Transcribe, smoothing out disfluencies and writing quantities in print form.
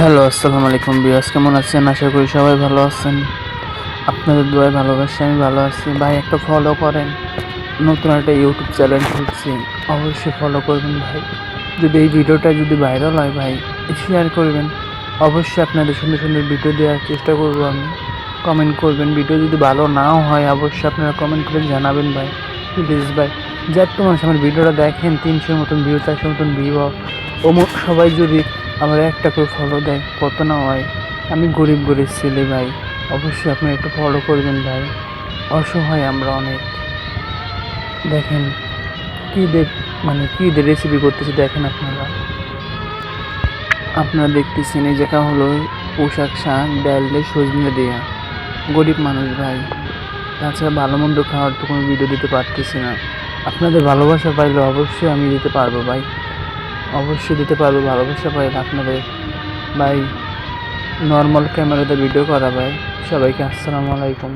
Hello, আসসালামু আলাইকুম viewers, কেমন আছেন? আশা করি সবাই ভালো আছেন। আপনাদের দোয়ায় ভালোবাসায় আমি ভালো আছি। ভাই একটা ফলো করেন, নতুন একটা ইউটিউব চ্যানেল খুলছি, অবশ্যই ফলো করবেন ভাই। যদি এই ভিডিওটা যদি ভাইরাল হয় ভাই, শেয়ার করবেন। অবশ্যই আপনাদের সুন্দর সুন্দর ভিডিও দেওয়ার চেষ্টা করবো আমি। কমেন্ট করবেন, ভিডিও যদি ভালো নাও হয় অবশ্যই আপনারা কমেন্ট করে জানাবেন ভাই, প্লিজ ভাই। যত মানুষ আমার ভিডিওটা দেখেন, 300 মতন ভিউ, 400 মতন ভিউ, সবাই যদি আমার একটা করে ফলো দেয় কত না হয়। আমি গরিব গরিব ছেলে ভাই, অবশ্যই আপনি একটু ফলো করবেন ভাই। অসহায় আমরা অনেক। দেখেন কী দে মানে কী দিয়ে রেসিপি করতেছি দেখেন আপনারা। আপনারা দেখতেছেন এই জায়গা হলো পোশাক, শাক, ডাল দিয়ে সজনে দেয়া। গরিব মানুষ ভাই, তাছাড়া ভালো মন্দ খাওয়ার তো কোনো ভিডিও দিতে পারতেছি না। আপনাদের ভালোবাসা পাইলে অবশ্যই আমি দিতে পারবো ভাই, অবশ্যই দিতে পারবো। ভালোবাসা পাইলে আপনাদের ভাই, নর্মাল ক্যামেরাতে ভিডিও করা ভাই। সবাইকে আসসালামু আলাইকুম।